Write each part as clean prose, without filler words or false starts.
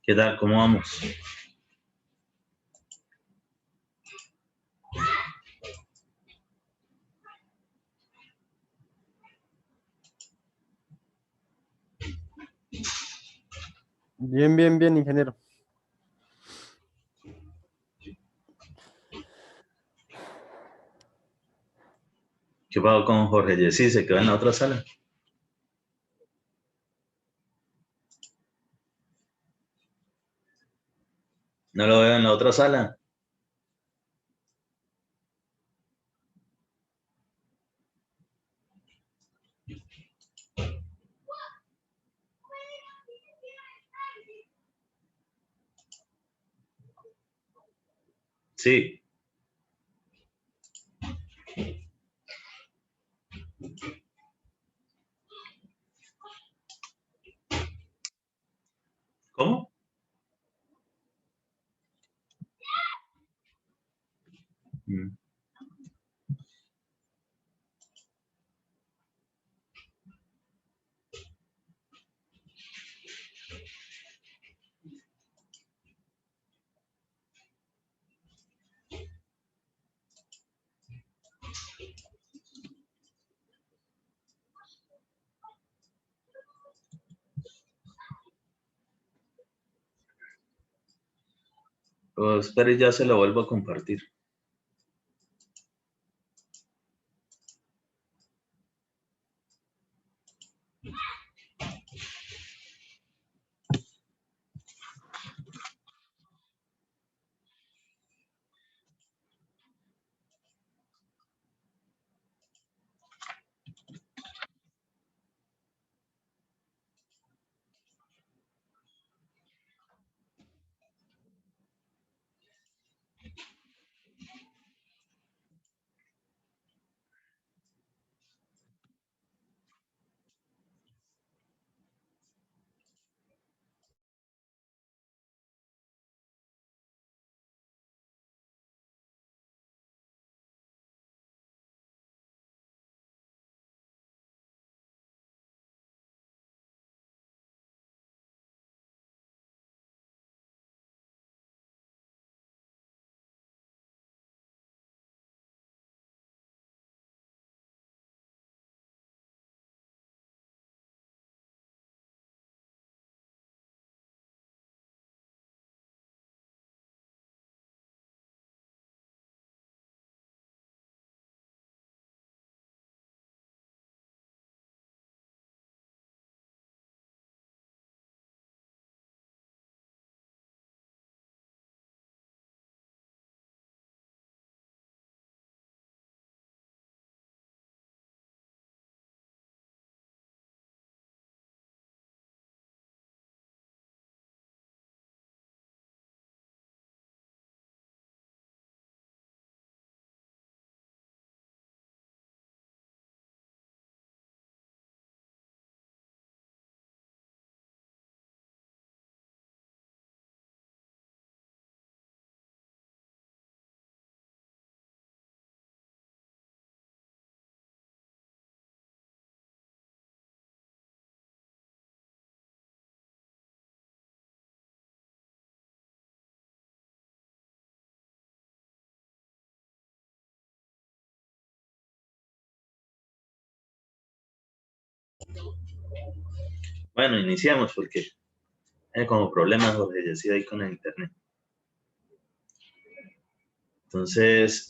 ¿Qué tal? ¿Cómo vamos? Bien, bien, bien, ingeniero. ¿Qué pasó con Jorge Jessy? ¿Se quedó en la otra sala? No lo veo en la otra sala. Sí. ¿Cómo? Mm. Pues, espere, ya se lo vuelvo a compartir. Bueno, iniciamos porque hay como problemas Jorge Jessy ahí con el internet. Entonces,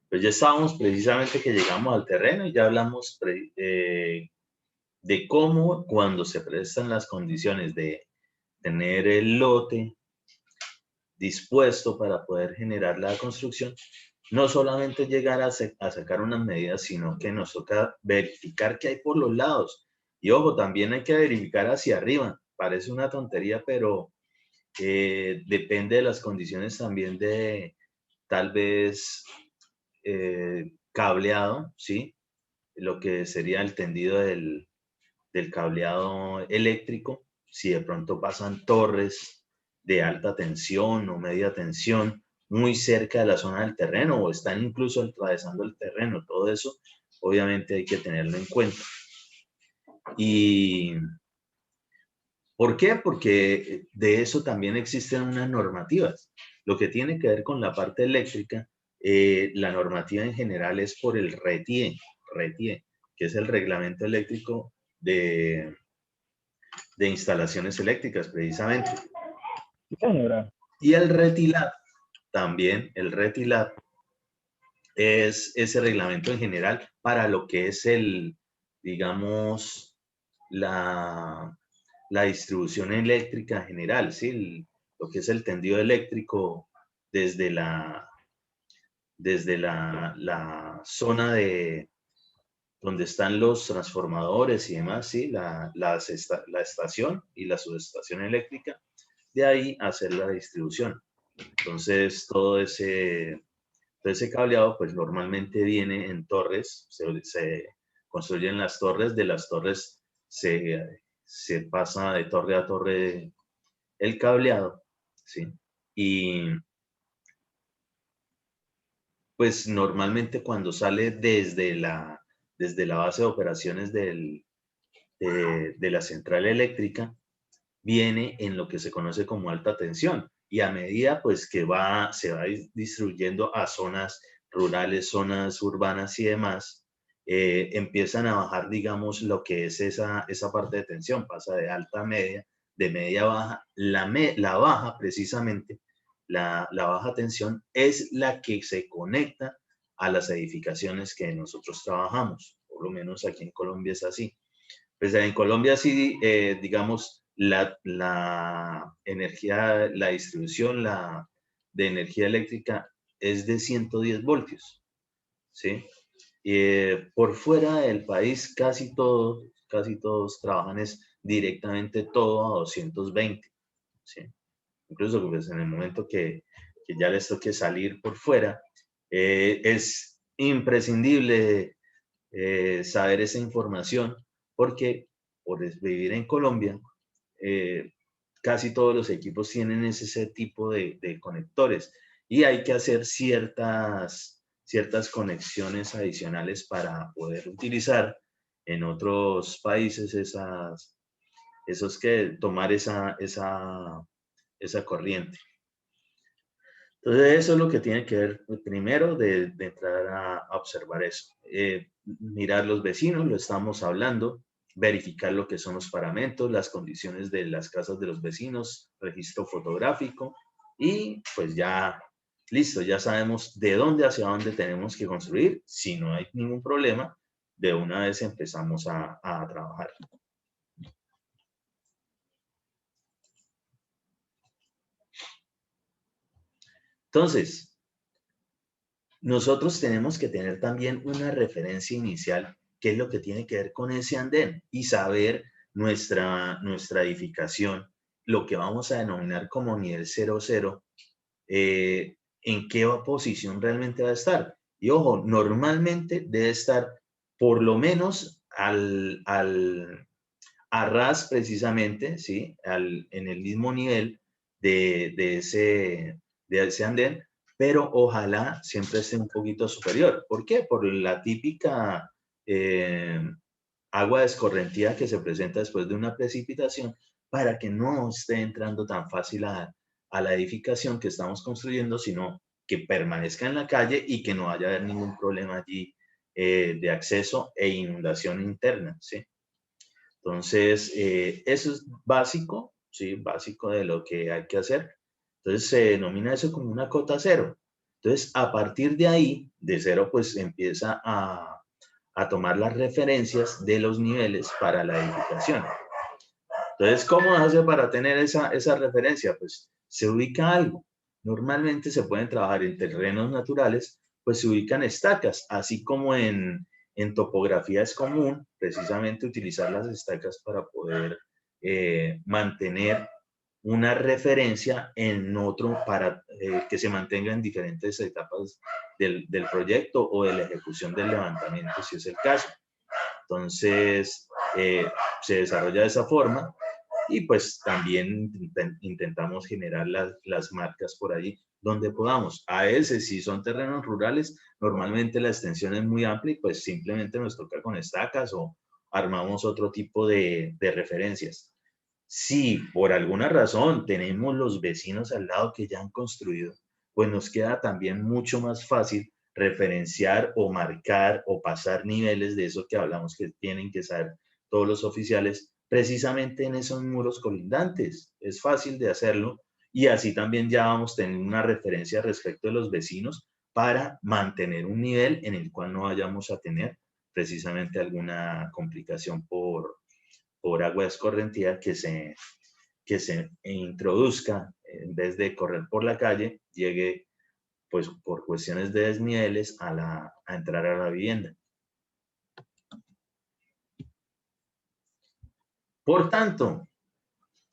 pues ya estábamos precisamente que llegamos al terreno y ya hablamos de cómo cuando se prestan las condiciones de tener el lote dispuesto para poder generar la construcción, no solamente llegar a sacar unas medidas, sino que nos toca verificar qué hay por los lados. Y ojo, también hay que verificar hacia arriba. Parece una tontería, pero depende de las condiciones también de tal vez cableado, ¿sí? Lo que sería el tendido del cableado eléctrico, si de pronto pasan torres de alta tensión o media tensión muy cerca de la zona del terreno o están incluso atravesando el terreno, todo eso obviamente hay que tenerlo en cuenta. Y ¿Por qué? Porque de eso también existen unas normativas. Lo que tiene que ver con la parte eléctrica, la normativa en general es por el RETIE, que es el Reglamento Eléctrico de Instalaciones Eléctricas, precisamente. Sí, señora. Y el RETILAT, también el RETILAT, es ese reglamento en general para lo que es digamos, la distribución eléctrica en general, ¿sí? Lo que es el tendido eléctrico desde la zona de donde están los transformadores y demás, ¿sí? La estación y la subestación eléctrica, de ahí hacer la distribución. Entonces, todo ese cableado, pues normalmente viene en torres, se construyen las torres, de las torres se pasa de torre a torre el cableado, ¿sí? Y pues normalmente cuando sale desde la base de operaciones de la central eléctrica, viene en lo que se conoce como alta tensión. Y a medida pues que se va distribuyendo a zonas rurales, zonas urbanas y demás, empiezan a bajar, digamos, lo que es esa parte de tensión, pasa de alta a media, de media a baja. La baja, precisamente, la baja tensión es la que se conecta a las edificaciones que nosotros trabajamos. Por lo menos aquí en Colombia es así. Pues en Colombia sí, digamos, la energía, la distribución de energía eléctrica es de 110 voltios, ¿sí? Por fuera del país casi todos trabajan directamente todo a 220, ¿sí? Incluso pues, en el momento que ya les toque salir por fuera, es imprescindible saber esa información porque por vivir en Colombia, eh, casi todos los equipos tienen ese tipo de conectores y hay que hacer ciertas conexiones adicionales para poder utilizar en otros países tomar esa corriente. Entonces, eso es lo que tiene que ver primero de entrar a observar eso. Mirar los vecinos, lo estamos hablando, verificar lo que son los paramentos, las condiciones de las casas de los vecinos, registro fotográfico y pues ya, listo, ya sabemos de dónde hacia dónde tenemos que construir. Si no hay ningún problema, de una vez empezamos a trabajar. Entonces, nosotros tenemos que tener también una referencia inicial, que es lo que tiene que ver con ese andén, y saber nuestra edificación, lo que vamos a denominar como nivel 00, en qué posición realmente va a estar. Y ojo, normalmente debe estar por lo menos a ras precisamente, ¿sí? En el mismo nivel de ese andén, pero ojalá siempre esté un poquito superior. ¿Por qué? Por la típica agua escorrentía que se presenta después de una precipitación para que no esté entrando tan fácil a la edificación que estamos construyendo, sino que permanezca en la calle y que no haya haber ningún problema allí de acceso e inundación interna, ¿sí? Entonces, eso es básico, ¿sí? Básico de lo que hay que hacer. Entonces, se denomina eso como una cota cero. Entonces, a partir de ahí, de cero, pues empieza a tomar las referencias de los niveles para la edificación. Entonces, ¿cómo hace para tener esa referencia? Pues se ubica algo. Normalmente se pueden trabajar en terrenos naturales, pues se ubican estacas, así como en topografía es común precisamente utilizar las estacas para poder mantener una referencia en otro para que se mantenga en diferentes etapas del proyecto o de la ejecución del levantamiento, si es el caso. Entonces, se desarrolla de esa forma y pues también intentamos generar las marcas por allí donde podamos. A veces, si son terrenos rurales, normalmente la extensión es muy amplia y pues simplemente nos toca con estacas o armamos otro tipo de referencias. Si por alguna razón tenemos los vecinos al lado que ya han construido, pues nos queda también mucho más fácil referenciar o marcar o pasar niveles de eso que hablamos que tienen que saber todos los oficiales, precisamente en esos muros colindantes. Es fácil de hacerlo y así también ya vamos a tener una referencia respecto de los vecinos para mantener un nivel en el cual no vayamos a tener precisamente alguna complicación por agua escorrentía que se introduzca, en vez de correr por la calle, llegue pues por cuestiones de desniveles a entrar a la vivienda. Por tanto,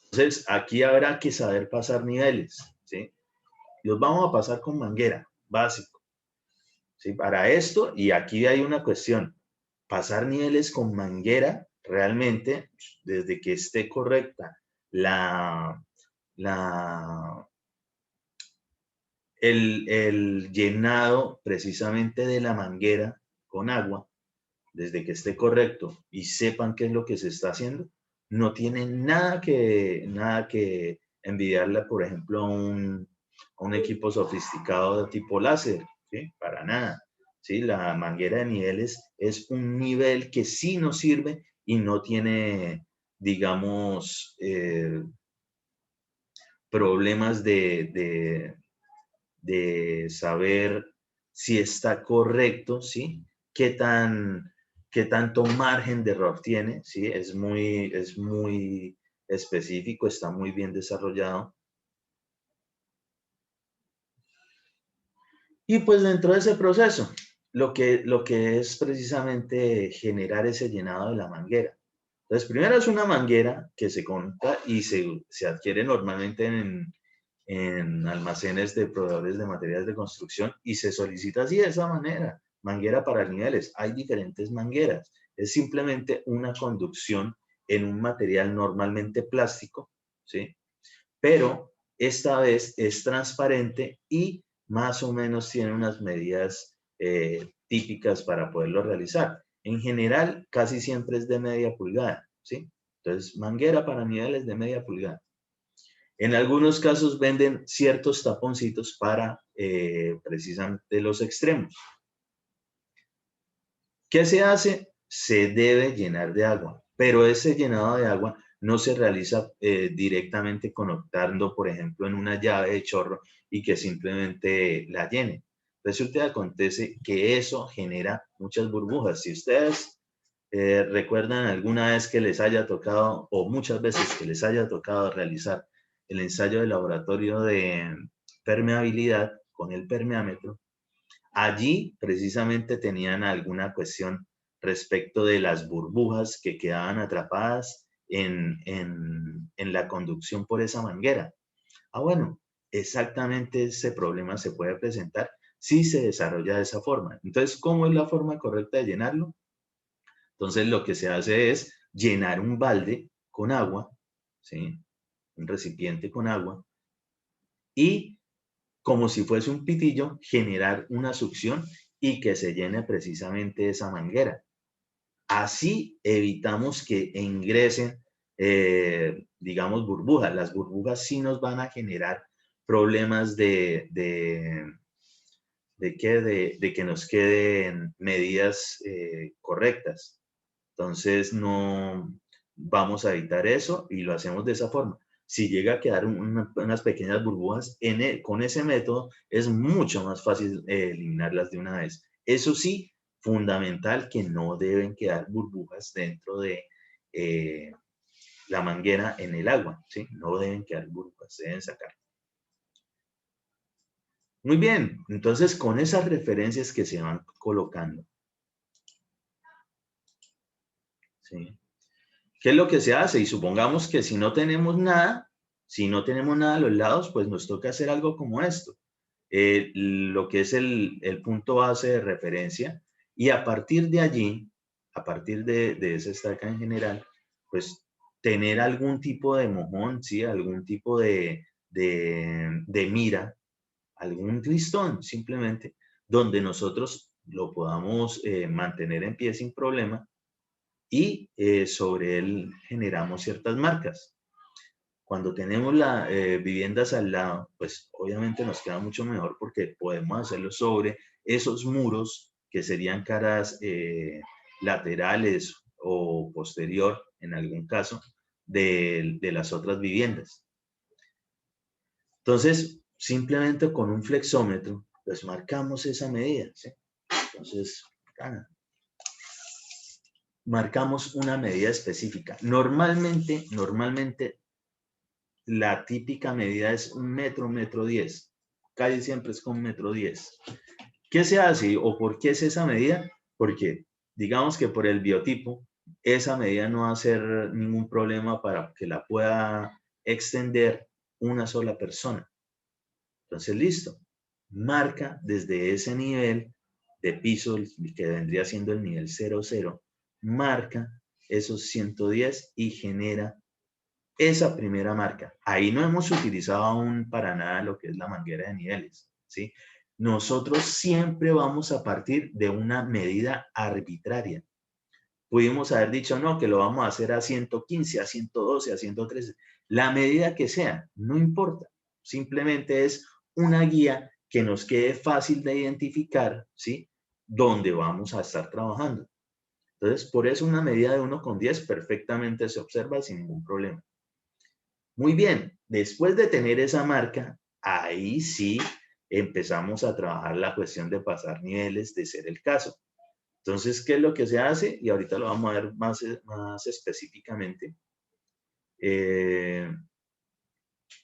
entonces aquí habrá que saber pasar niveles, ¿sí? Los vamos a pasar con manguera, básico, ¿sí? Para esto, y aquí hay una cuestión, pasar niveles con manguera, realmente, desde que esté correcta la, el llenado precisamente de la manguera con agua, desde que esté correcto y sepan qué es lo que se está haciendo, no tienen nada que envidiarle, por ejemplo, a un equipo sofisticado de tipo láser, ¿sí? Para nada. ¿Sí? La manguera de niveles es un nivel que sí nos sirve y no tiene, digamos, problemas de saber si está correcto, ¿sí? Qué tanto margen de error tiene, ¿sí? Es muy específico, está muy bien desarrollado. Y pues dentro de ese proceso, lo que es precisamente generar ese llenado de la manguera. Entonces, primero es una manguera que se compra y se adquiere normalmente en almacenes de proveedores de materiales de construcción y se solicita así de esa manera, manguera para niveles. Hay diferentes mangueras. Es simplemente una conducción en un material normalmente plástico, ¿sí? Pero esta vez es transparente y más o menos tiene unas medidas típicas para poderlo realizar. En general, casi siempre es de media pulgada, ¿sí? Entonces, manguera para niveles de media pulgada. En algunos casos venden ciertos taponcitos para precisamente los extremos. ¿Qué se hace? Se debe llenar de agua, pero ese llenado de agua no se realiza directamente conectando, por ejemplo, en una llave de chorro y que simplemente la llene. Resulta y acontece que eso genera muchas burbujas. Si ustedes recuerdan alguna vez que les haya tocado, o muchas veces que les haya tocado realizar el ensayo de laboratorio de permeabilidad con el permeámetro, allí precisamente tenían alguna cuestión respecto de las burbujas que quedaban atrapadas en la conducción por esa manguera. Ah, bueno, exactamente ese problema se puede presentar si se desarrolla de esa forma. Entonces, ¿cómo es la forma correcta de llenarlo? Entonces, lo que se hace es llenar un balde con agua, ¿sí? Un recipiente con agua, y como si fuese un pitillo, generar una succión y que se llene precisamente esa manguera. Así evitamos que ingresen, digamos, burbujas. Las burbujas sí nos van a generar problemas de que nos queden medidas correctas. Entonces, no vamos a evitar eso y lo hacemos de esa forma. Si llega a quedar unas pequeñas burbujas con ese método, es mucho más fácil eliminarlas de una vez. Eso sí, fundamental que no deben quedar burbujas dentro de la manguera en el agua, ¿sí? No deben quedar burbujas, se deben sacar. Muy bien, entonces con esas referencias que se van colocando, ¿sí? ¿Qué es lo que se hace? Y supongamos que si no tenemos nada, a los lados, pues nos toca hacer algo como esto. Lo que es el punto base de referencia, y a partir de allí, a partir de esa estaca en general, pues tener algún tipo de mojón, ¿sí? Algún tipo de mira, algún listón simplemente, donde nosotros lo podamos mantener en pie sin problema y sobre él generamos ciertas marcas. cuando tenemos las viviendas al lado, pues obviamente nos queda mucho mejor porque podemos hacerlo sobre esos muros que serían caras laterales o posterior, en algún caso, de las otras viviendas. Entonces, simplemente con un flexómetro, pues marcamos esa medida, ¿sí? Entonces, marcamos una medida específica. Normalmente, la típica medida es 1 metro, 1,10 metros. Casi siempre es con 1,10 metros. ¿Qué se hace o por qué es esa medida? Porque digamos que por el biotipo, esa medida no va a ser ningún problema para que la pueda extender una sola persona. Entonces, listo. Marca desde ese nivel de piso, que vendría siendo el nivel 00, marca esos 110 y genera esa primera marca. Ahí no hemos utilizado aún para nada lo que es la manguera de niveles, ¿sí? Nosotros siempre vamos a partir de una medida arbitraria. Pudimos haber dicho, no, que lo vamos a hacer a 115, a 112, a 113. La medida que sea, no importa. Simplemente es una guía que nos quede fácil de identificar, ¿sí? Dónde vamos a estar trabajando. Entonces, por eso una medida de 1,10 perfectamente se observa sin ningún problema. Muy bien, después de tener esa marca, ahí sí empezamos a trabajar la cuestión de pasar niveles, de ser el caso. Entonces, ¿qué es lo que se hace? Y ahorita lo vamos a ver más específicamente.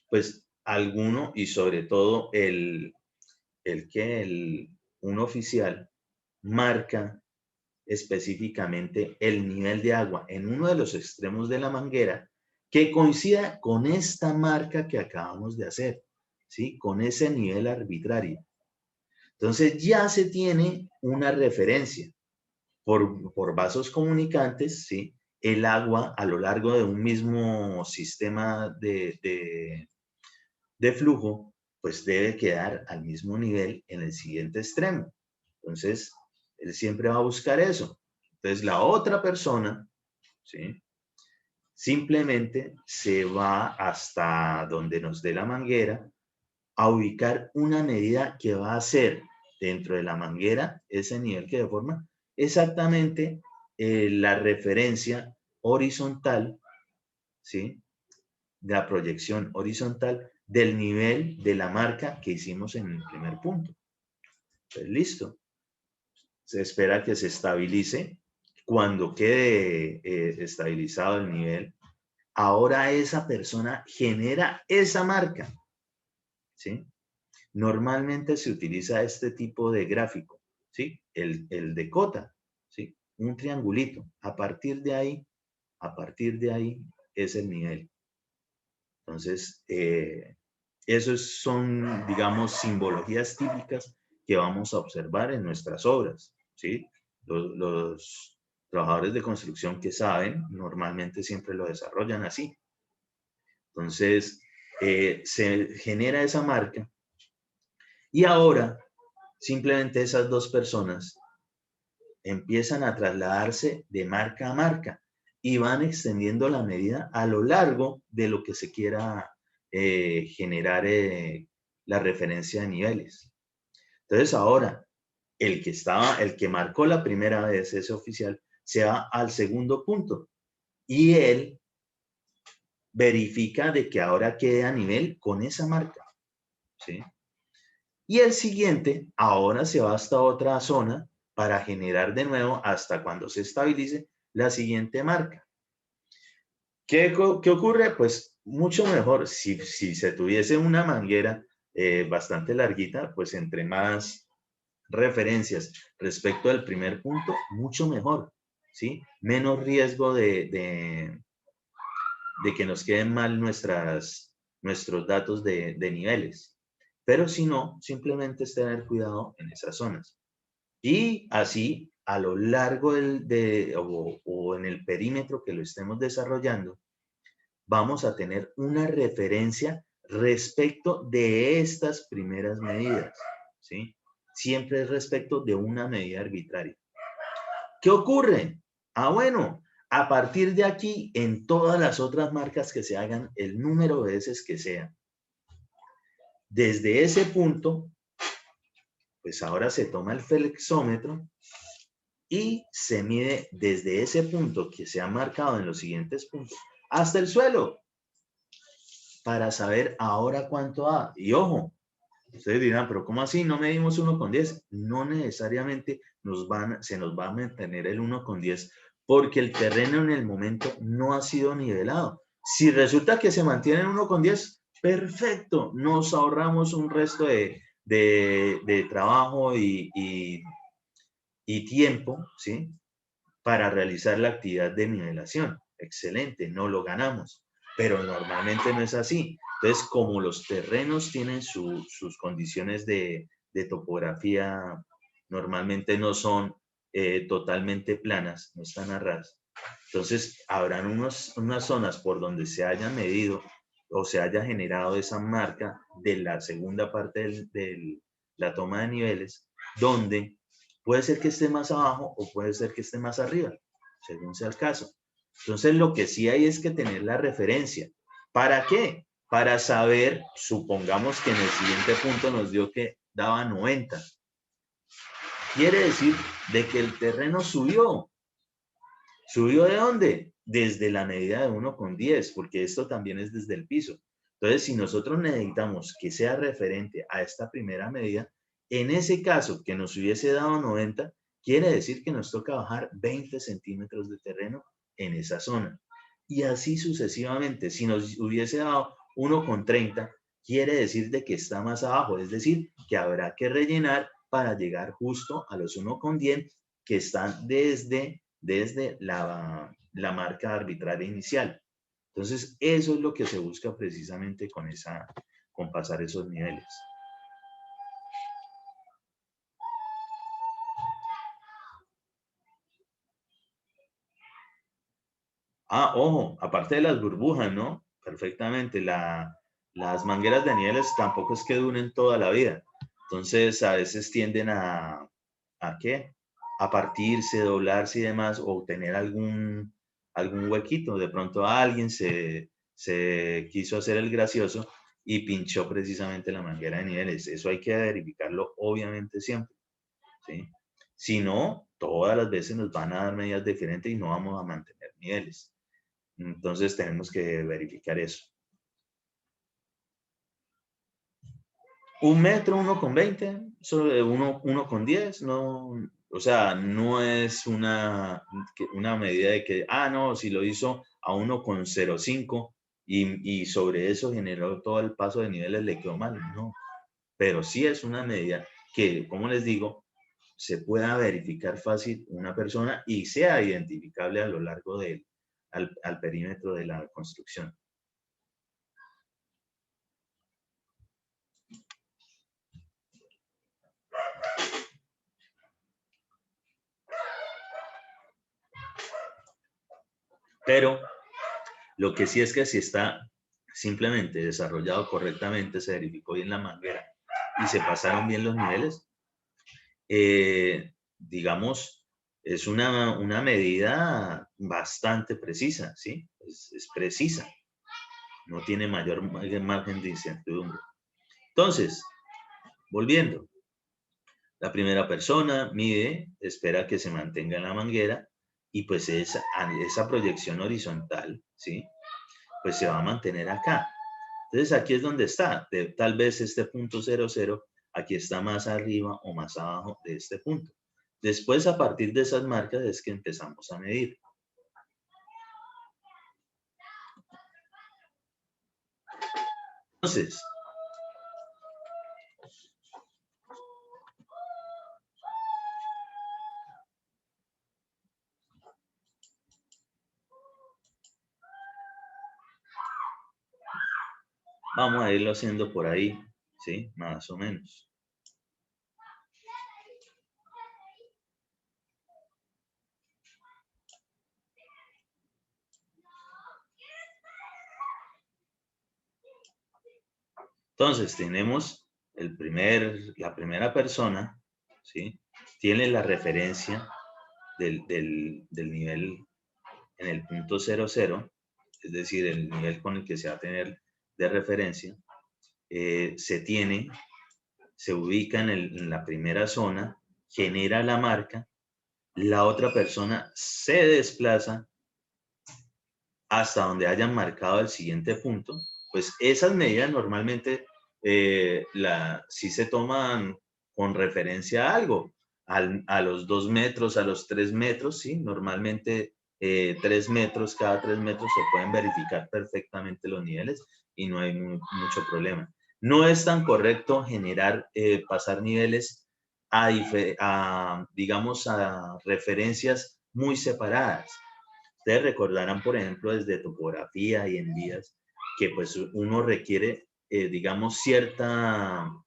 Pues alguno y sobre todo un oficial marca específicamente el nivel de agua en uno de los extremos de la manguera que coincida con esta marca que acabamos de hacer, ¿sí? Con ese nivel arbitrario. Entonces ya se tiene una referencia por vasos comunicantes, ¿sí? El agua a lo largo de un mismo sistema de flujo, pues debe quedar al mismo nivel en el siguiente extremo. Entonces, él siempre va a buscar eso. Entonces, la otra persona, ¿sí? Simplemente se va hasta donde nos dé la manguera a ubicar una medida que va a ser dentro de la manguera, ese nivel que deforma, exactamente la referencia horizontal, ¿sí? De la proyección horizontal del nivel de la marca que hicimos en el primer punto. Pues listo. Se espera que se estabilice. Cuando quede estabilizado el nivel, ahora esa persona genera esa marca, ¿sí? Normalmente se utiliza este tipo de gráfico, ¿sí? El de cota, ¿sí? Un triangulito. A partir de ahí es el nivel. Entonces, esos son, digamos, simbologías típicas que vamos a observar en nuestras obras, ¿sí? Los trabajadores de construcción que saben, normalmente siempre lo desarrollan así. Entonces, se genera esa marca y ahora simplemente esas dos personas empiezan a trasladarse de marca a marca y van extendiendo la medida a lo largo de lo que se quiera generar la referencia de niveles. Entonces ahora, el que marcó la primera vez ese oficial, se va al segundo punto y él verifica de que ahora quede a nivel con esa marca, ¿sí? Y el siguiente ahora se va hasta otra zona para generar de nuevo hasta cuando se estabilice la siguiente marca. ¿Qué ocurre? Pues mucho mejor si se tuviese una manguera bastante larguita, pues entre más referencias respecto al primer punto, mucho mejor, ¿sí? Menos riesgo de que nos queden mal nuestros datos de niveles. Pero si no, simplemente es tener cuidado en esas zonas. Y así, a lo largo o en el perímetro que lo estemos desarrollando, vamos a tener una referencia respecto de estas primeras medidas, ¿sí? Siempre es respecto de una medida arbitraria. ¿Qué ocurre? Ah, bueno, A partir de aquí, en todas las otras marcas que se hagan, el número de veces que sea, desde ese punto, pues ahora se toma el flexómetro y se mide desde ese punto que se ha marcado en los siguientes puntos hasta el suelo para saber ahora cuánto da. Y ojo, ustedes dirán, pero ¿cómo así? ¿No medimos 1,10? No necesariamente se nos va a mantener el 1,10 porque el terreno en el momento no ha sido nivelado. Si resulta que se mantiene en 1,10, perfecto, nos ahorramos un resto de trabajo y tiempo, ¿sí? Para realizar la actividad de nivelación. Excelente, no lo ganamos, pero normalmente no es así. Entonces, como los terrenos tienen sus condiciones de topografía, normalmente no son totalmente planas, no están a ras. Entonces, habrán unas zonas por donde se haya medido o se haya generado esa marca de la segunda parte de la toma de niveles, donde puede ser que esté más abajo o puede ser que esté más arriba, según sea el caso. Entonces, lo que sí hay es que tener la referencia. ¿Para qué? Para saber, supongamos que en el siguiente punto nos dio que daba 90. Quiere decir de que el terreno subió. ¿Subió de dónde? Desde la medida de 1,10, porque esto también es desde el piso. Entonces, si nosotros necesitamos que sea referente a esta primera medida, en ese caso que nos hubiese dado 90, quiere decir que nos toca bajar 20 centímetros de terreno en esa zona. Y así sucesivamente. Si nos hubiese dado 1,30, quiere decir de que está más abajo. Es decir, que habrá que rellenar para llegar justo a los 1,10 que están desde la marca arbitraria inicial. Entonces, eso es lo que se busca precisamente con pasar esos niveles. Ah, ojo, aparte de las burbujas, ¿no? Perfectamente, las mangueras de niveles tampoco es que duren toda la vida. Entonces, a veces tienden ¿a qué? A partirse, doblarse y demás, o tener algún huequito. De pronto alguien se quiso hacer el gracioso y pinchó precisamente la manguera de niveles. Eso hay que verificarlo obviamente siempre, ¿sí? Si no, todas las veces nos van a dar medidas diferentes y no vamos a mantener niveles. Entonces tenemos que verificar eso. 1 metro, 1,20, 1,10, no, o sea, no es una medida de que, no, si lo hizo a 1,05 y sobre eso generó todo el paso de niveles, le quedó mal, no. Pero sí es una medida que, como les digo, se pueda verificar fácil una persona y sea identificable a lo largo al perímetro de la construcción. Pero lo que sí es que si está simplemente desarrollado correctamente, se verificó bien la manguera y se pasaron bien los niveles, digamos, es una medida bastante precisa, ¿sí? Es precisa, no tiene mayor margen de incertidumbre. Entonces, volviendo, la primera persona mide, espera que se mantenga en la manguera y pues esa proyección horizontal, ¿sí? Pues se va a mantener acá. Entonces aquí es donde está. Tal vez este punto 00, aquí está más arriba o más abajo de este punto. Después, a partir de esas marcas es que empezamos a medir. Entonces, vamos a irlo haciendo por ahí, ¿sí? Más o menos. Entonces, tenemos la primera persona, ¿sí? Tiene la referencia del nivel en el punto 00, es decir, el nivel con el que se va a tener de referencia, se ubica en la primera zona, genera la marca, la otra persona se desplaza hasta donde hayan marcado el siguiente punto. Pues esas medidas normalmente sí se toman con referencia a algo, a los 2 metros, a los 3 metros, ¿sí? Normalmente 3 metros, cada 3 metros se pueden verificar perfectamente los niveles y no hay mucho problema. No es tan correcto pasar niveles digamos, a referencias muy separadas. Ustedes recordarán, por ejemplo, desde topografía y en vías, que pues uno requiere, digamos, cierto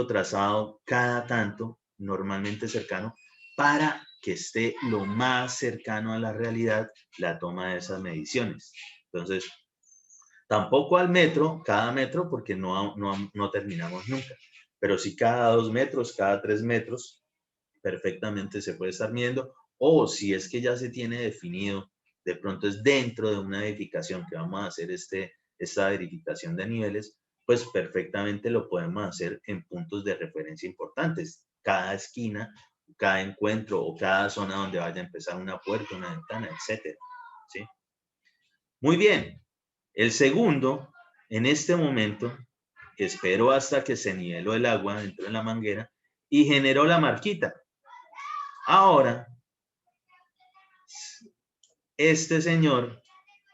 trazado cada tanto, normalmente cercano, para que esté lo más cercano a la realidad la toma de esas mediciones. Entonces, tampoco al metro, cada metro, porque no terminamos nunca, pero sí cada 2 metros, cada 3 metros, perfectamente se puede estar midiendo, o si es que ya se tiene definido, de pronto es dentro de una edificación que vamos a hacer esta verificación de niveles, pues perfectamente lo podemos hacer en puntos de referencia importantes, cada esquina, cada encuentro o cada zona donde vaya a empezar una puerta, una ventana, etcétera, ¿sí? Muy bien. El segundo, en este momento, espero hasta que se niveló el agua dentro de la manguera y generó la marquita. Ahora, este señor,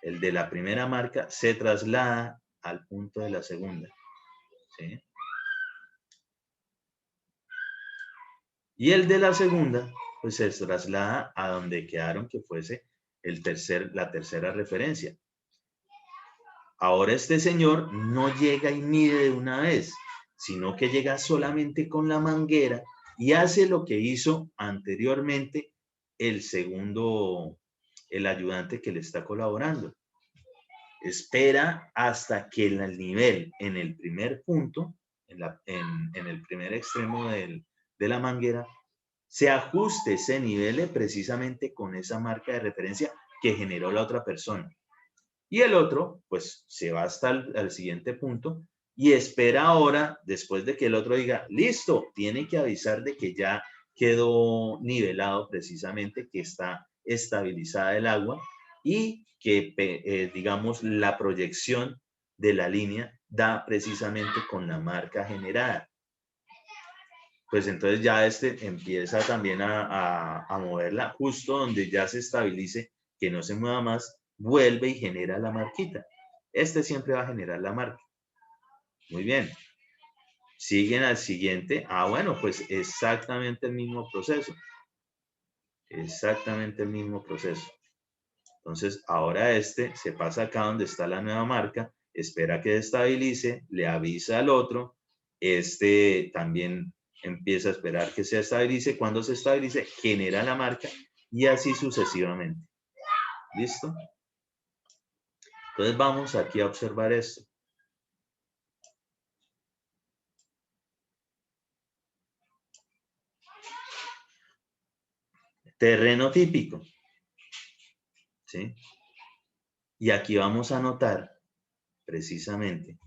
el de la primera marca, se traslada al punto de la segunda, ¿sí? Y el de la segunda, pues se traslada a donde quedaron que fuese la tercera referencia. Ahora este señor no llega y mide de una vez, sino que llega solamente con la manguera y hace lo que hizo anteriormente el ayudante que le está colaborando. Espera hasta que el nivel en el primer punto, en el primer extremo de la manguera, se ajuste, se nivele precisamente con esa marca de referencia que generó la otra persona. Y el otro, pues, se va hasta el siguiente punto y espera ahora, después de que el otro diga, listo, tiene que avisar de que ya quedó nivelado precisamente, que está estabilizada el agua y que, digamos, la proyección de la línea da precisamente con la marca generada. Pues entonces ya empieza también a moverla justo donde ya se estabilice, que no se mueva más, vuelve y genera la marquita. Siempre va a generar la marca. Muy bien. Siguen al siguiente. Bueno, pues exactamente el mismo proceso. Exactamente el mismo proceso. Entonces, ahora se pasa acá donde está la nueva marca, espera que estabilice, le avisa al otro, también empieza a esperar que se estabilice. Cuando se estabilice, genera la marca y así sucesivamente. ¿Listo? Entonces vamos aquí a observar esto. Terreno típico. ¿Sí? Y aquí vamos a notar precisamente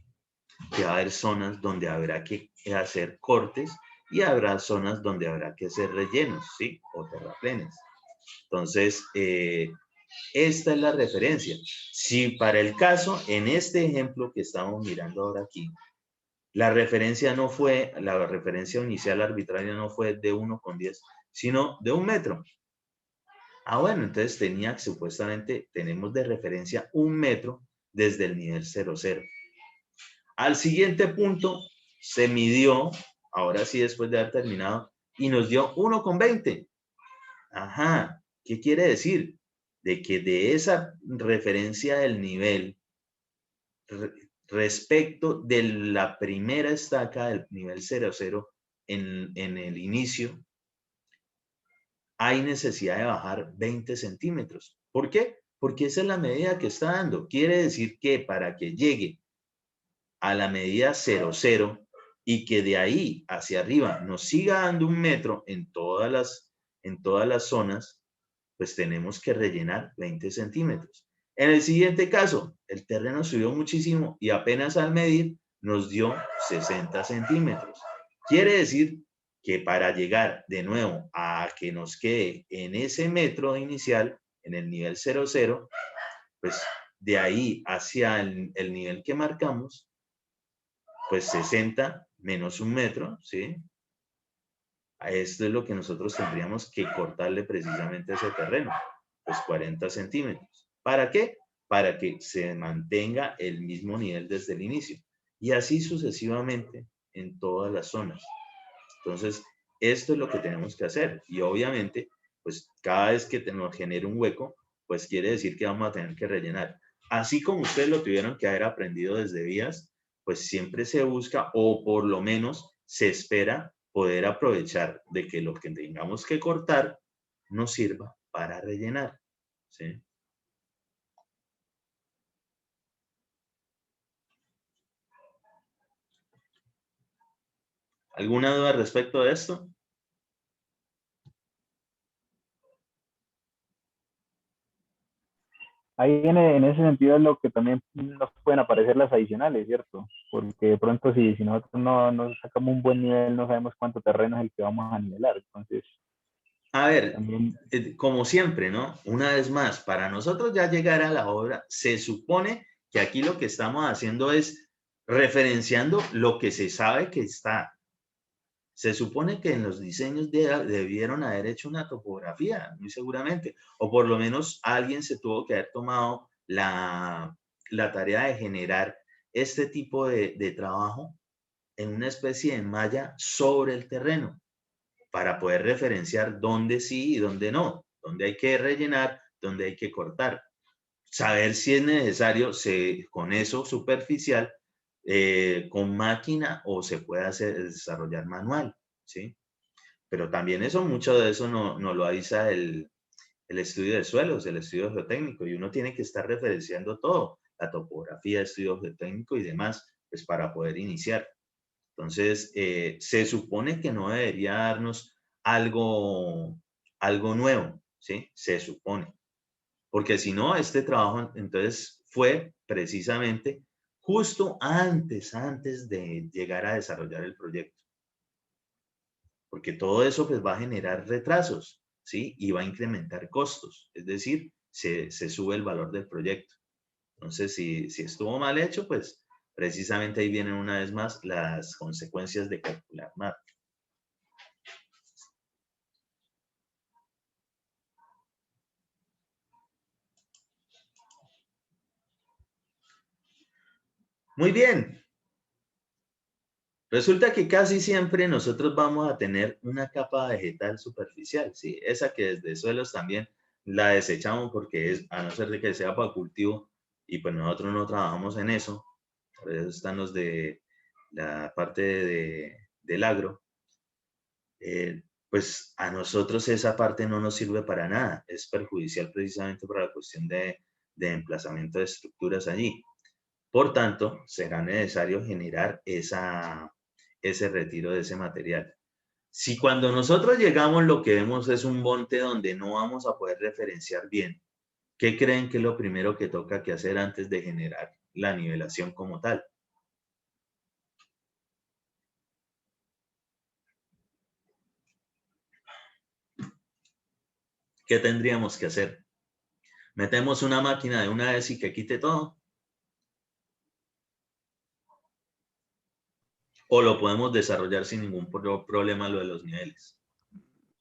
que va a haber zonas donde habrá que hacer cortes y habrá zonas donde habrá que hacer rellenos, ¿sí? O terraplenes. Entonces, esta es la referencia. Si para el caso, en este ejemplo que estamos mirando ahora aquí, la referencia inicial arbitraria no fue de 1,10, sino de 1 metro. Bueno, entonces supuestamente tenemos de referencia 1 metro desde el nivel 00. Al siguiente punto se midió, ahora sí después de haber terminado, y nos dio 1,20. Ajá, ¿qué quiere decir? De que de esa referencia del nivel respecto de la primera estaca del nivel 00 en el inicio, hay necesidad de bajar 20 centímetros. ¿Por qué? Porque esa es la medida que está dando. Quiere decir que para que llegue a la medida 00 y que de ahí hacia arriba nos siga dando 1 metro en todas las zonas, pues tenemos que rellenar 20 centímetros. En el siguiente caso, el terreno subió muchísimo y apenas al medir nos dio 60 centímetros. Quiere decir que para llegar de nuevo a que nos quede en ese metro inicial, en el nivel 00, pues de ahí hacia el nivel que marcamos, pues 60 menos un metro, ¿sí? A esto es lo que nosotros tendríamos que cortarle precisamente a ese terreno, pues 40 centímetros. ¿Para qué? Para que se mantenga el mismo nivel desde el inicio. Y así sucesivamente en todas las zonas. Entonces, esto es lo que tenemos que hacer. Y obviamente, pues cada vez que nos genere un hueco, pues quiere decir que vamos a tener que rellenar. Así como ustedes lo tuvieron que haber aprendido desde vías, pues siempre se busca, o por lo menos se espera, poder aprovechar de que lo que tengamos que cortar nos sirva para rellenar. ¿Sí? ¿Alguna duda respecto de esto? Ahí en ese sentido es lo que también nos pueden aparecer las adicionales, ¿cierto? Porque de pronto si nosotros no sacamos un buen nivel, no sabemos cuánto terreno es el que vamos a nivelar. Entonces, A ver, también, como siempre, ¿no? Una vez más, para nosotros ya llegar a la obra, se supone que aquí lo que estamos haciendo es referenciando lo que se sabe que está. Se supone que en los diseños debieron haber hecho una topografía, muy seguramente, o por lo menos alguien se tuvo que haber tomado la tarea de generar este tipo de trabajo en una especie de malla sobre el terreno para poder referenciar dónde sí y dónde no, dónde hay que rellenar, dónde hay que cortar. Saber si es necesario con eso superficial, con máquina o se puede desarrollar manual, ¿sí? Pero también eso, mucho de eso no lo avisa el estudio de suelos, el estudio geotécnico, y uno tiene que estar referenciando todo, la topografía, estudio geotécnico y demás, pues para poder iniciar. Entonces, se supone que no debería darnos algo, algo nuevo, ¿sí? Se supone. Porque si no, este trabajo entonces fue precisamente justo antes de llegar a desarrollar el proyecto. Porque todo eso pues va a generar retrasos, ¿sí? Y va a incrementar costos, es decir, se sube el valor del proyecto. Entonces, si estuvo mal hecho, pues precisamente ahí vienen una vez más las consecuencias de calcular mal. Muy bien. Resulta que casi siempre nosotros vamos a tener una capa vegetal superficial, ¿sí? Esa que desde suelos también la desechamos porque es, a no ser de que sea para cultivo, y pues nosotros no trabajamos en eso, por eso están los de la parte del agro, pues a nosotros esa parte no nos sirve para nada, es perjudicial precisamente para la cuestión de emplazamiento de estructuras allí. Por tanto, será necesario generar ese retiro de ese material. Si cuando nosotros llegamos lo que vemos es un monte donde no vamos a poder referenciar bien, ¿qué creen que es lo primero que toca que hacer antes de generar la nivelación como tal? ¿Qué tendríamos que hacer? ¿Metemos una máquina de una vez y que quite todo? ¿O lo podemos desarrollar sin ningún problema lo de los niveles?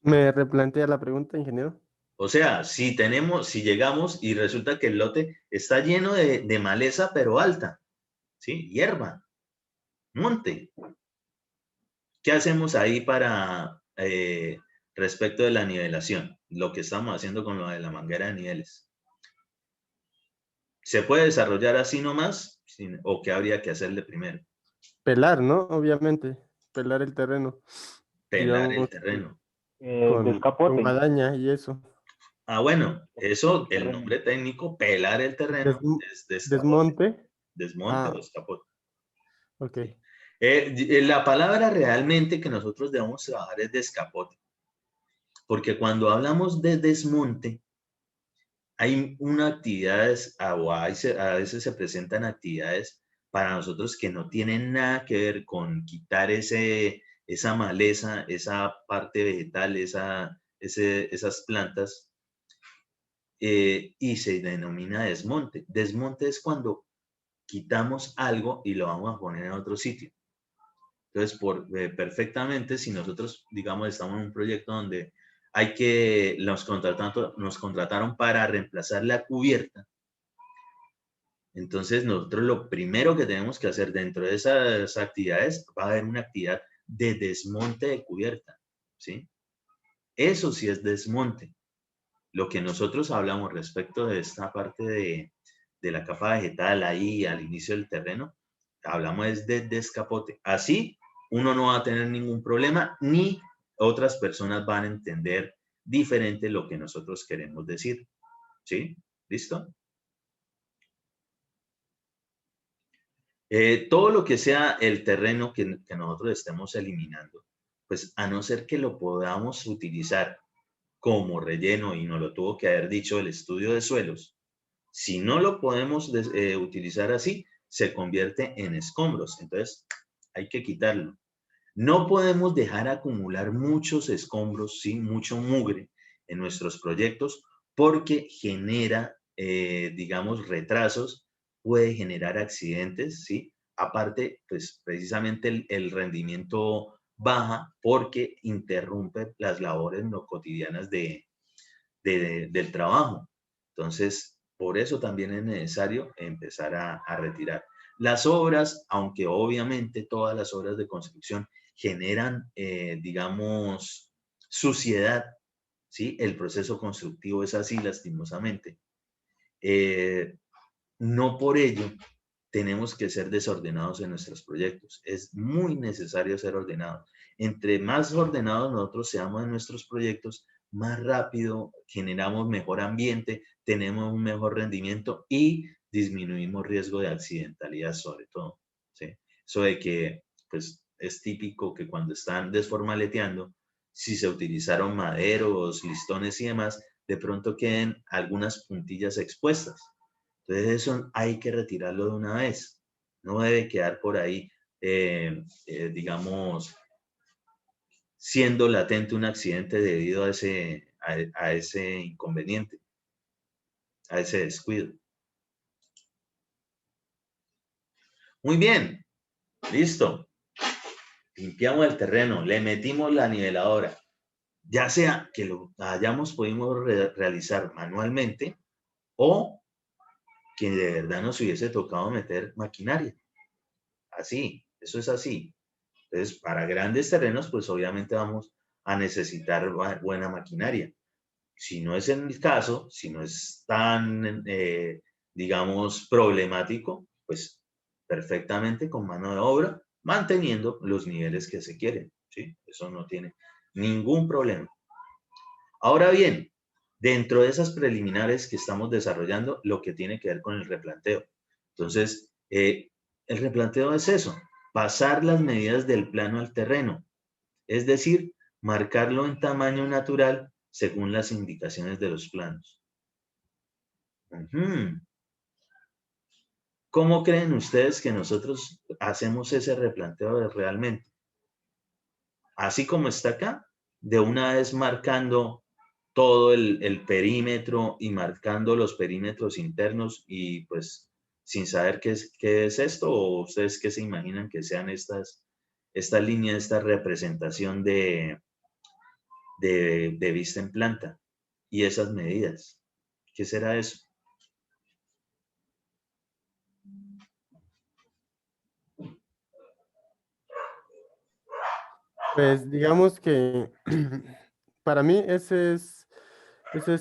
¿Me replantea la pregunta, ingeniero? O sea, si llegamos y resulta que el lote está lleno de maleza, pero alta, ¿sí? Hierba, monte. ¿Qué hacemos ahí para respecto de la nivelación? Lo que estamos haciendo con lo de la manguera de niveles. ¿Se puede desarrollar así nomás? ¿O qué habría que hacerle primero? Pelar, ¿no? Obviamente, pelar el terreno, Pelar el digamos, terreno. con descapote, guadaña y eso. Ah, bueno, eso, el el terreno. nombre técnico, pelar el terreno, Des- es descapote, desmonte. desmonte o Ah, descapote. ok. ¿Sí? La palabra realmente que nosotros debemos trabajar es descapote, porque cuando hablamos de desmonte, hay unas actividades, o a veces se presentan actividades para nosotros que no tienen nada que ver con quitar esa maleza, esa parte vegetal, esas plantas, y se denomina desmonte. Desmonte es cuando quitamos algo y lo vamos a poner en otro sitio. Entonces, perfectamente, si nosotros, digamos, estamos en un proyecto donde nos contrataron para reemplazar la cubierta, entonces nosotros lo primero que tenemos que hacer dentro de esas actividades, va a haber una actividad de desmonte de cubierta, ¿sí? Eso sí es desmonte. Lo que nosotros hablamos respecto de esta parte de la capa vegetal ahí al inicio del terreno, hablamos es de descapote. Así uno no va a tener ningún problema, ni otras personas van a entender diferente lo que nosotros queremos decir. ¿Sí? ¿Listo? Todo lo que sea el terreno que nosotros estemos eliminando, pues a no ser que lo podamos utilizar como relleno, y nos lo tuvo que haber dicho el estudio de suelos, si no lo podemos utilizar así, se convierte en escombros. Entonces, hay que quitarlo. No podemos dejar acumular muchos escombros, ¿sí? Mucho mugre en nuestros proyectos, porque genera, digamos, retrasos, puede generar accidentes, ¿sí? Aparte, pues precisamente el rendimiento baja porque interrumpe las labores no cotidianas del trabajo. Entonces, por eso también es necesario empezar a retirar. Las obras, aunque obviamente todas las obras de construcción generan, digamos, suciedad, ¿sí? El proceso constructivo es así, lastimosamente. No por ello tenemos que ser desordenados en nuestros proyectos. Es muy necesario ser ordenados. Entre más ordenados nosotros seamos en nuestros proyectos, más rápido generamos mejor ambiente, tenemos un mejor rendimiento y disminuimos riesgo de accidentalidad sobre todo. ¿Sí? Eso de que, pues, es típico que cuando están desformaleteando, si se utilizaron maderos, listones y demás, de pronto queden algunas puntillas expuestas. Entonces eso hay que retirarlo de una vez. No debe quedar por ahí, digamos, siendo latente un accidente debido a ese inconveniente, a ese descuido. Muy bien, listo. Limpiamos el terreno, le metimos la niveladora. Ya sea que lo hayamos podido realizar manualmente o que de verdad nos hubiese tocado meter maquinaria. Así, eso es así. Entonces, para grandes terrenos, pues obviamente vamos a necesitar buena maquinaria. Si no es el caso, si no es tan, digamos, problemático, pues perfectamente con mano de obra, manteniendo los niveles que se quieren. ¿Sí? Eso no tiene ningún problema. Ahora bien, dentro de esas preliminares que estamos desarrollando, lo que tiene que ver con el replanteo. Entonces, el replanteo es eso, pasar las medidas del plano al terreno, es decir, marcarlo en tamaño natural según las indicaciones de los planos. ¿Cómo creen ustedes que nosotros hacemos ese replanteo realmente? Así como está acá, de una vez marcando todo el perímetro y marcando los perímetros internos y pues sin saber qué es esto, o ustedes qué se imaginan que sean estas líneas, esta representación de vista en planta y esas medidas. ¿Qué será eso? Pues digamos que para mí ese es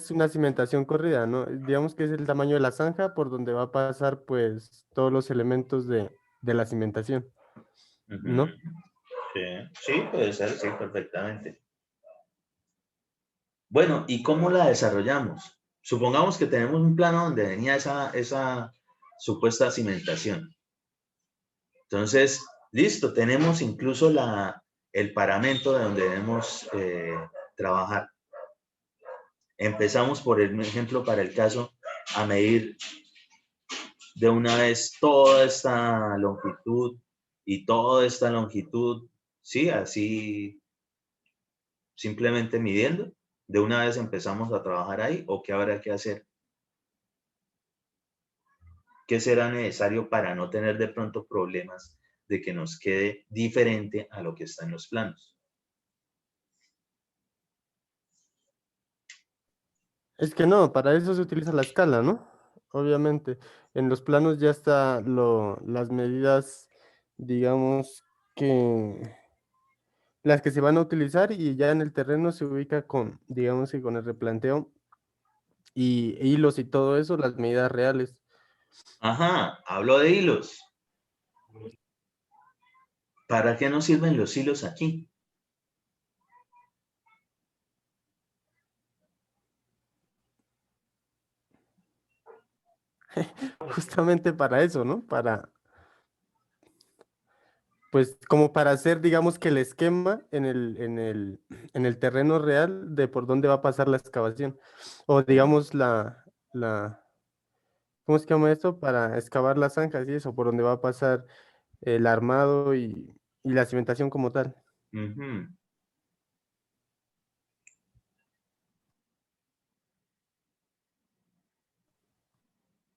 una cimentación corrida, ¿no? Digamos que es el tamaño de la zanja por donde va a pasar pues todos los elementos de la cimentación, ¿no? Sí, sí, puede ser, sí, perfectamente. Bueno, ¿y cómo la desarrollamos? Supongamos que tenemos un plano donde venía esa supuesta cimentación. Entonces, listo, tenemos incluso el paramento de donde debemos trabajar. Empezamos, por ejemplo, para el caso, a medir de una vez toda esta longitud y toda esta longitud, ¿sí? Así, simplemente midiendo. De una vez empezamos a trabajar ahí, ¿o qué habrá que hacer? ¿Qué será necesario para no tener de pronto problemas de que nos quede diferente a lo que está en los planos? Es que no, para eso se utiliza la escala, ¿no? Obviamente, en los planos ya está las medidas, digamos que las que se van a utilizar y ya en el terreno se ubica con, digamos que con el replanteo y hilos y todo eso, las medidas reales. Ajá, hablo de hilos. ¿Para qué nos sirven los hilos aquí? Justamente para eso, ¿no? Pues como para hacer, digamos que el esquema en el terreno real de por dónde va a pasar la excavación. O digamos ¿cómo se llama esto? Para excavar las zanjas y eso, por donde va a pasar el armado y la cimentación como tal. Ujú.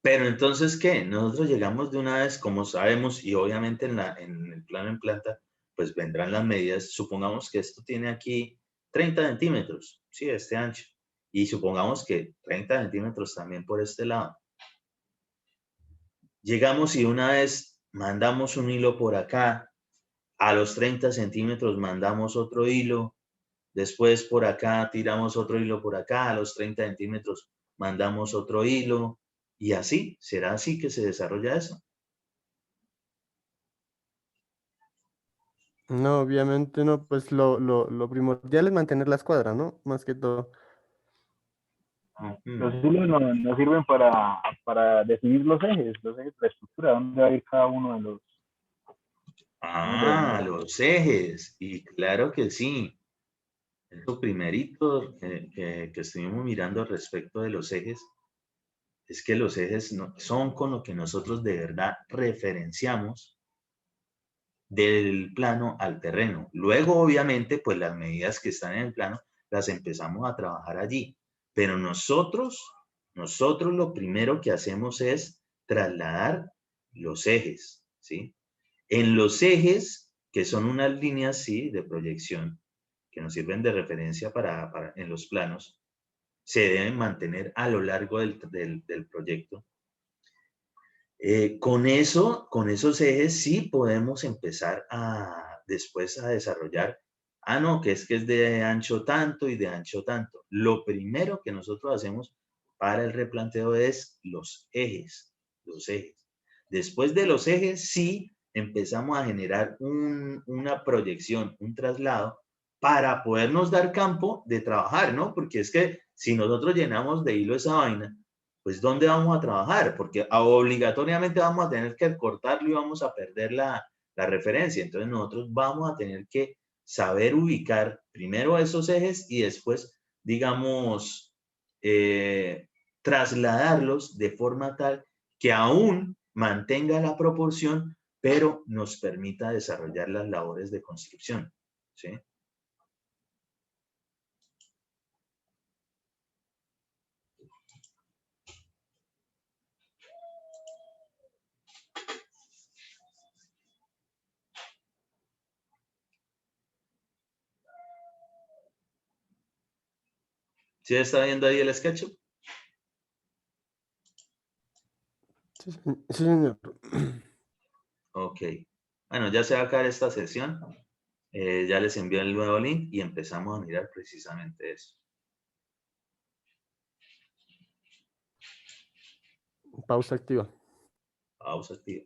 Pero entonces, ¿qué? Nosotros llegamos de una vez, como sabemos, y obviamente en el plano en planta, pues vendrán las medidas. Supongamos que esto tiene aquí 30 centímetros, sí, este ancho. Y supongamos que 30 centímetros también por este lado. Llegamos y una vez mandamos un hilo por acá, a los 30 centímetros mandamos otro hilo, después por acá tiramos otro hilo por acá, a los 30 centímetros mandamos otro hilo, y así, será así que se desarrolla eso. No, obviamente no, pues lo primordial es mantener la escuadra, ¿no? Más que todo. Los Ujú. hilos nos sirven para definir los ejes de la estructura, dónde va a ir cada uno de los Ah, miembros. los ejes, y claro que sí. Lo primerito que estuvimos mirando respecto de los ejes es que los ejes son con lo que nosotros de verdad referenciamos del plano al terreno. Luego, obviamente, pues las medidas que están en el plano las empezamos a trabajar allí. Pero nosotros lo primero que hacemos es trasladar los ejes, ¿sí? En los ejes, que son unas líneas, sí, de proyección, que nos sirven de referencia en los planos, se deben mantener a lo largo del proyecto. Con esos ejes sí podemos empezar después a desarrollar, no, que es de ancho tanto y de ancho tanto. Lo primero que nosotros hacemos para el replanteo es los ejes. Después de los ejes sí empezamos a generar una proyección, un traslado para podernos dar campo de trabajar, ¿no? Porque es que si nosotros llenamos de hilo esa vaina, pues ¿dónde vamos a trabajar? Porque obligatoriamente vamos a tener que cortarlo y vamos a perder la referencia. Entonces nosotros vamos a tener que saber ubicar primero esos ejes y después, digamos, trasladarlos de forma tal que aún mantenga la proporción, pero nos permita desarrollar las labores de construcción. ¿Sí? ¿Sí está viendo ahí el sketch? Sí, sí, señor. Ok. Bueno, ya se va a acabar esta sesión. Ya les envío el nuevo link y empezamos a mirar precisamente eso. Pausa activa. Pausa activa.